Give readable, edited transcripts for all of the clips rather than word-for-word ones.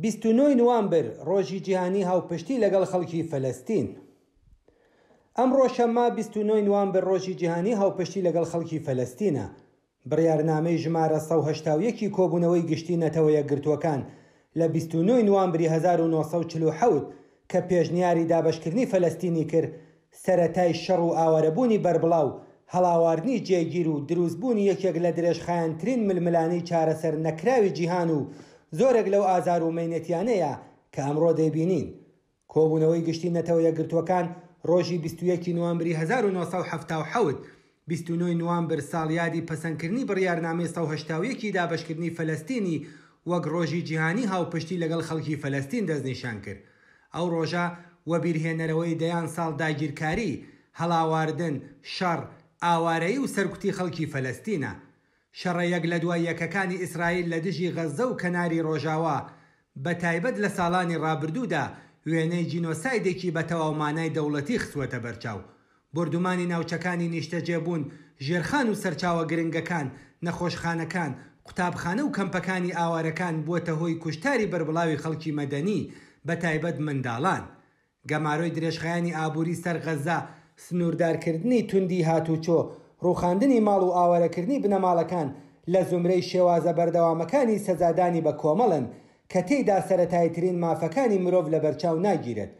29 نوامبر ڕۆژی جیهانی هاوپشتی لەگەڵ خەڵکی فەلەستین. ئەمڕۆ شەممە 29 نوامبر ڕۆژی جیهانی هاوپشتی لەگەڵ خەڵکی فەلەستینە. بڕیارنامەی ژمارە 181 کۆبوونەوەی گشتی نەتەوە یەکگرتووەکان لە 29 نوامبری 1947 کە پێشنیاری دابەشکردنی فەلەستینی کرد، سەرەتای شەڕ و ئاوارەبوونی بەربڵاو، هەڵاواردنی جێگیر و دروستبوونی یەکێک لە درێژخایەنترین ململانەی چارەسەر نەکراوی جیهان و زۆرێک لەو ئازار و مەینەتیانەیە کە ئەمڕۆ دەیبینین. کۆبوونەوەی گشتی نەتەوە یەکگرتووەکان ڕۆژی 21 نوامبری 1970 29 نوامبر ساڵیادی پەسەندکردنی بڕیارنامەی 181 دابەشکردنی فەلەستینی وەک ڕۆژی جیهانی هاوپشتی لەگەڵ خەڵکی فەلەستین دەستنیشان کرد. ئەو ڕۆژە وە بیرهێنەرەوەی دەیان ساڵ داگیرکاری، هەڵاواردن، شەڕ، ئاوارەیی و سەرکوتی خەڵکی فەلەستینە. شەڕە یەک لە دوای یەکەکانی ئیسرائیل لە دژی غەزە و کەناری ڕۆژاوا بە تایبەت لە ساڵانی ڕابردوودا وێنەی جینۆسایدێکی بە تەواومانای دەوڵەتی خستووەتە بەرچاو. بردومانی ناوچەکانی نیشتەجێبوون، ژێرخان و سەرچاوە گرنگەکان، نەخۆشخانەکان، قوتابخانە و کەمپەکانی ئاوارەکان بووەتە هۆی کوشتاری بەربڵاوی خەڵکی مەدەنی بە تایبەت منداڵان. گەمارۆی درێژخایانی ئابووری سەر غەزە، سنووردارکردنی توندی هاتوچۆ، ڕووخاندنی ماڵ و ئاوارەکردنی بنەماڵەکان لە زمرەی شێوازە بەردەوامەکانی سەزادانی بە کۆمەڵن کە تێیدا سەرەتاییترین مافەکانی مرۆڤ لە بەرچاو ناگیرێت.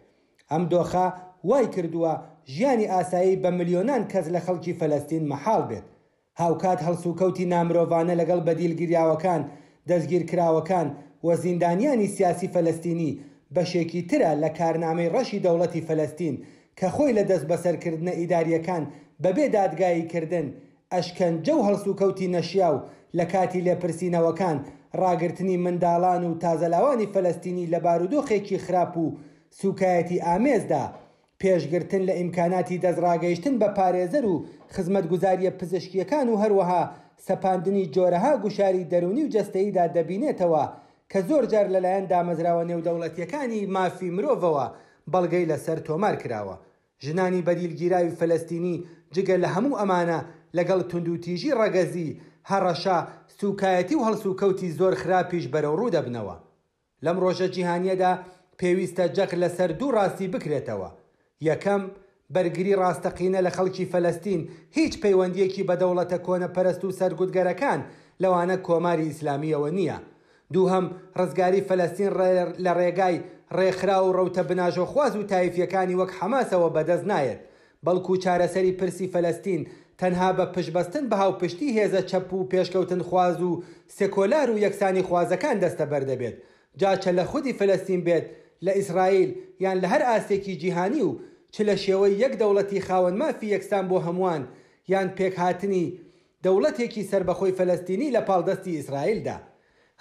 ئەم دۆخە وای کردووە ژیانی ئاسایی بە ملیۆنان کەس لە خەڵکی فەلەستین مەحاڵ بێت. هاوکات هەڵسوکەوتی نامرۆڤانە لەگەڵ بەدیلگیراوەکان، دەستگیرکراوەکان و زیندانیانی سیاسی فەلەستینی بەشێکی ترە لە کارنامەی ڕەشی دەوڵەتی فەلەستین کە خۆی لە دەست بەسەرکردنە ئیداریەکان بەبێ دادگایی کردن، ئەشکەنجە و هەڵسوکەوتی نەشیاو لە کاتی لێپرسینەوەکان، ڕاگررتنی منداڵان و تازەلاوانی فەلەستینی لە بارودۆخێکی خراپ و سوکایەتی ئامێزدا، پێشگرتن لە ئیمکاناتی دەستڕاگەیشتن بە پارێزەر و خزمەتگوزاریە پزیشکیەکان و هەروەها سەپاندنی جۆرەها گوشاری دەرونی و جەستەییدا دەبینێتەوە کە زۆر جار لەلایەن دامەزراوە نێودەوڵەتیەکانی مافی مرۆڤەوە بەڵگەی لەسەر تۆمار کراوە. ژنانی بەدیلگیراوی فەلەستینی جگە لە هەموو ئەمانە لەگەڵ توندوتیژی ڕەگەزی، هەڕەشە، سوکایەتی و هەڵسوکەوتی زۆر خراپیش بەرەو ڕوو دەبنەوە. لەم ڕۆژە جیهانیەدا پێویستە جەق لەسەر دوو ڕاستی بکرێتەوە. یەکەم، بەرگری ڕاستەقینە لە خەڵکی فەلەستین هیچ پەیوەندیەکی بە دەوڵەتە کۆنەپەرست و سەرگوتگەرەکان لەوانە کۆماری ئیسلامیەوە نییە. دووهەم، ڕزگاری فەلەستین لە ڕێگای ڕێکخرا و ڕەوتە بناژۆخواز و تایفیەکانی وەک حەماسەوە بەدەست نایێت، بەڵکو چارەسەری پرسی فەلەستین تەنها بە پشتبەستن بە هاوپشتی هێزە چەپ و پێشکەوتن خواز و سێکۆلار و یەکسانی خوازەکان دەستە بەردەبێت، جاچە لە خودی فەلەستین بێت، لە ئیسرائیل یان لە هەر ئاستێکی جیهانی و چ لە شێوەی یەک دەوڵەتی خاوەن مافی یەکسان بۆ هەمووان یان پێکهاتنی دەوڵەتێکی سربەخۆی فەلەستینی لە پاڵدەستی ئیسرائیلدا.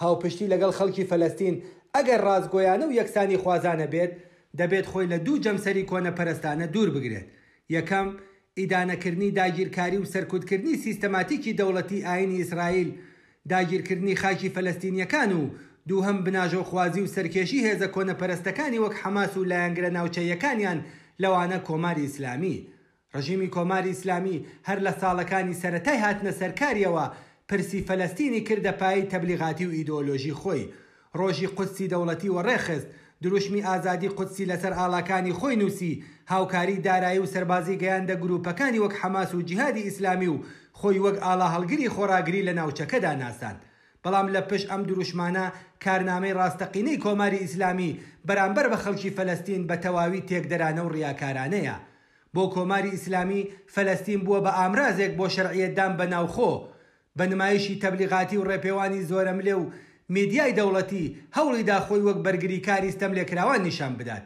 هاوپشتی لەگەڵ خەڵکی فەلەستین ئەگەر ڕازگۆیانە و یەکسانی خوازانە بێت، دەبێت خۆی لە دوو جەمسەری کۆنەپەرستانە دوور بگرێت. یەکەم، ئیدانەکردنی داگیرکاری و سەرکوتکردنی سیستەماتیکی دەوڵەتی ئاینی ئیسرائیل، داگیرکردنی خاکی فەلەستینیەکان و دووهەم بناژۆخوازی و سەرکێشی هێزە کۆنەپەرستەکانی وەک حەماس و لایەنگرە ناوچەیەکانیان لەوانە کۆماری ئیسلامی. ڕژیمی کۆماری ئیسلامی هەر لە ساڵەکانی سەرەتای هاتنە سەرکاریەوە پرسی فەلەستینی کردە پایەی تەبلیغاتی و ئیدۆلۆژی خۆی. ڕۆژی قودسی دەوڵەتی وەڕێخست، دروشمی ئازادی قودسی لەسەر ئاڵاکانی خۆی نووسی، هاوکاری دارایی و سەربازی گەیاندە گروپەکانی وەک حەماس و جیهادی ئیسلامی و خۆی وەک ئاڵا هەڵگری خۆراگری لە ناوچەکەدا ناساند. بەڵام لە پشت ئەم دروشمانە کارنامەی ڕاستەقینەی کۆماری ئیسلامی بەرامبەر بە خەڵکی فەلەستین بە تەواوی تێکدەرانە و ڕیاکارانەیە. بۆ کۆماری ئیسلامی فەلەستین بووە بە ئامرازێک بۆ شەرعیەتدان بە ناوخۆ، بە نمایشی تەبلیغاتی و ڕێپێوانی زۆرەملێ و میدیای دەوڵەتی هەوڵیدا خۆی وەک بەرگریکاری ستەملێکراوان نیشان بدات.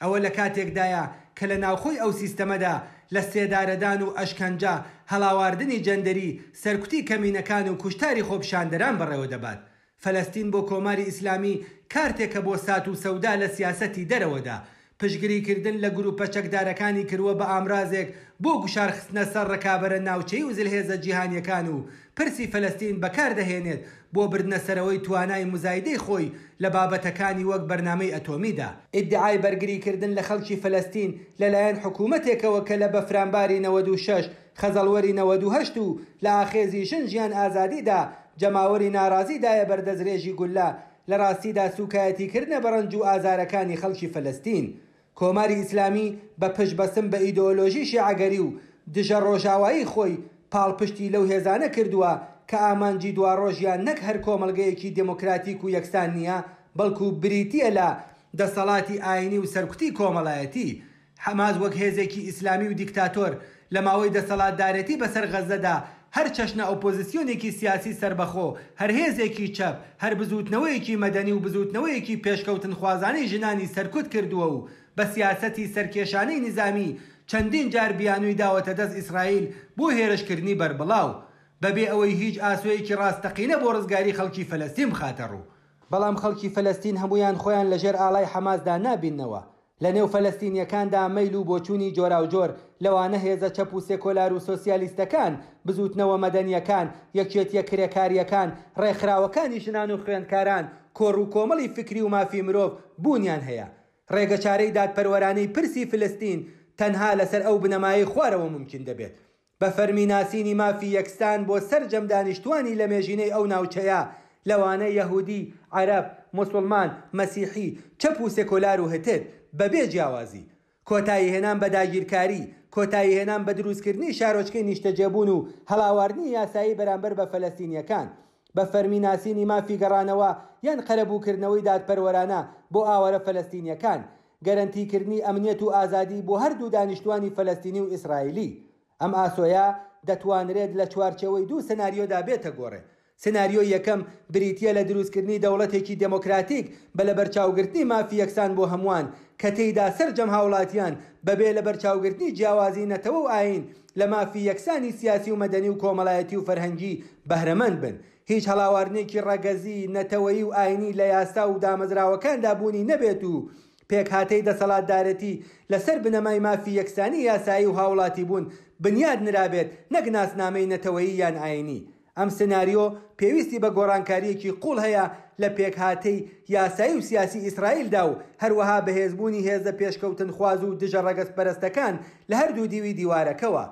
ئەوە لە کاتێکدایە کە لە ناوخۆی ئەو سیستەمەدا لە سێدارەدان و ئەشکەنجە، هەڵاواردنی جەندەری، سەرکوتی کەمینەکان و کوشتاری خۆپشاندەران بەڕێوە دەبات. فەلەستین بۆ کۆماری ئیسلامی کارتێکە بۆ سات و سەودا لە سیاسەتی دەرەوەدا، پشگریکردن لە گروپە چەکدارەکانی کردووە بە ئامرازێک بۆ گوشارخستنە سەر ڕکابەرە ناوچەی و زلهێزە جیهانیەکان و پرسی فەلەستین بەکاردەهێنێت بۆ بردنەسەرەوەی توانای مزایدەی خۆی لە بابەتەکانی وەک بەرنامەی ئەتۆمیدا. ئیدعای بەرگریکردن لە خەڵکی فەلەستین لەلایەن حکوومەتێکەوە کە لە بەفرانباری 96 خەزەڵوەری 98 و لە ئاخێزی ژن ژیان ئازادیدا جەماوەری ناڕازیدایە بەردەسترێژی گولا لە ڕاستیدا سوکایەتیکردنە بە ڕەنج و ئازارەکانی خەڵکی فەلەستین. کۆماری ئیسلامی بە پشتبەسم بە ئیدۆلۆژی شیعەگەری و دژە ڕۆژاوایی خۆی پاڵپشتی لەو هێزانە کردووە کە ئامانجی دواڕۆژیان نەک هەر کۆمەڵگەیەکی دموکراتیک و یەکسان نییە، بەڵکو بریتیە لە دەسەڵاتی ئاینی و سەرکوتی کۆمەڵایەتی. حەماس وەک هێزێکی ئیسلامی و دیکتاتۆر لە ماوەی دەسەڵاتدارەتی بەسەر غەزەدا هەر چەشنە ئۆپۆزیسیۆنێکی سیاسی سربەخۆ، هەر هێزێکی چەپ، هەر بزوتنەوەیەکی مەدەنی و بزوتنەوەیەکی پێشکەوتن خوازانەی ژنانی سەرکوت کردووە و بە سیاسەتی سەرکێشانەی نظامی چەندین جار بیانووی داوەتە دەست ئیسرائیل بۆ هێرشکردنی بەربڵاو بەبێ ئەوەی هیچ ئاسوەیەکی ڕاستەقینە بۆ ڕزگاری خەڵکی فەلەستین بخاتە ڕوو. بەڵام خەڵکی فەلەستین هەمویان خۆیان لەژێر ئاڵای حەماسدا نابیننەوە. لە نێو فەلەستینیەکاندا مەیل و بۆچوونی جۆراوجۆر لەوانە هێزە چەپ و سێکۆلار و سۆسیالیستەکان، بزوتنەوە مەدەنیەکان، یەکێتیە کرێکاریەکان، ڕێکخراوەکانی ژنان و خوێندکاران، کۆڕ و کۆمەڵی فکری و مافی مرۆڤ بوونیان هەیە. ڕێگەچارەی دادپەروەرانەی پرسی فلستین تەنها لەسەر ئەو بنەمایی خوارەوە ممکن دەبێت. بە فەرمیناسینی مافی یەکستان بۆ سەرجەم دانیشتوانی لە مێژینەی ئەو ناوچەیە لەوانە یەهودی، عەرەب، موسڵمان، مەسیحی، چەپ و سێکۆلار و هتد بەبێ جیاوازی. کۆتایی هێنان بە داگیرکاری، کۆتایی هێنان بە دروستکردنی شارۆچکەی نیشتەجێبوون و هەڵاواردنی یاسایی بەرامبەر بە فەلەستینیەکان، بە فەرمیناسینی مافی گەڕانەوە یان قەرەبووکردنەوەی دادپەروەرانە بۆ ئاوەرە فەلەستینیەکان، گەرەنتیکردنی ئەمنیەت و ئازادی بۆ هەردوو دانیشتوانی فەلەستینی و ئیسرائیلی. ئەم ئاسۆیە دەتوانرێت لە چوارچەوەی دوو سناریۆدا بێتە گۆڕێ. سناریۆ یەکەم بریتیە لە دروستکردنی دەوڵەتێکی دموکراتیک بە لە بەرچاوگرتنی مافی یەکسان بۆ هەمووان کە تێیدا سەرجەم هاوڵاتیان بەبێ لە بەرچاوگرتنی جیاوازی نەتەوە و ئاین لە مافی یەکسانی سیاسی و مەدەنی و کۆمەڵایەتی و فەرهەنگی بەهرەمەند بن. هیچ هەڵاواردنێکی ڕەگەزی، نەتەوەیی و ئاینی لە یاسا و دامەزراوەکاندا بوونی نەبێت و پێکهاتەی دەسەڵاتدارەتی لەسەر بنەمای مافی یەکسانی یاسایی و هاوڵاتی بوون بنیاد نرابێت، نەک ناسنامەی نەتەوەیی یان ئاینی. ئەم سناریۆ پێویستی بە گۆڕانکاریەکی قوڵ هەیە لە پێکهاتەی یاسایی و سیاسی ئیسرائیلدا و هەروەها بەهێزبوونی هێزە پێشکەوتن خواز و دژە ڕەگەزپەرستەکان لە هەردوو دیوی دیوارەکەوە.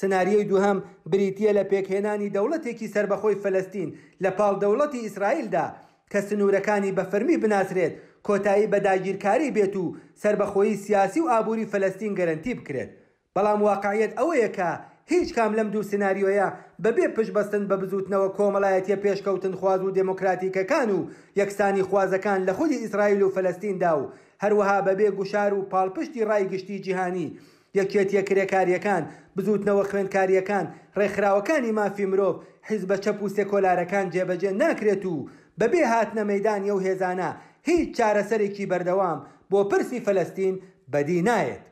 سناریۆی دووهەم بریتیە لە پێکهێنانی دەوڵەتێکی سربەخۆی فەلەستین لە پاڵ دەوڵەتی ئیسرائیلدا کە سنوورەکانی بە فەرمی بناسرێت، کۆتایی بە داگیرکاری بێت و سربەخۆیی سیاسی و ئابووری فەلەستین گەرەنتی بکرێت. بەڵام واقعیەت ئەوەیە کە هیچ کام لەم دوو سناریۆیە بەبێ پشتبەستن بە بزوتنەوە کۆمەڵایەتیە پێشکەوتن خواز و دموکراتیکەکان و یەکسانی خوازەکان لە خودی ئیسرائیل و فەلەستیندا و هەروەها بەبێ گوشار و پاڵپشتی ڕایگشتی جیهانی، یەکێتیە کرێکاریەکان، بزوتنەوە خوێندکاریەکان، ڕێکخراوەکانی مافی مرۆڤ، حیزبە چەپ و سێکۆلارەکان جێبەجێ ناکرێت و بەبێ هاتنە مەیدانی ئەو هێزانە هیچ چارەسەرێکی بەردەوام بۆ پرسی فەلەستین بەدی نایێت.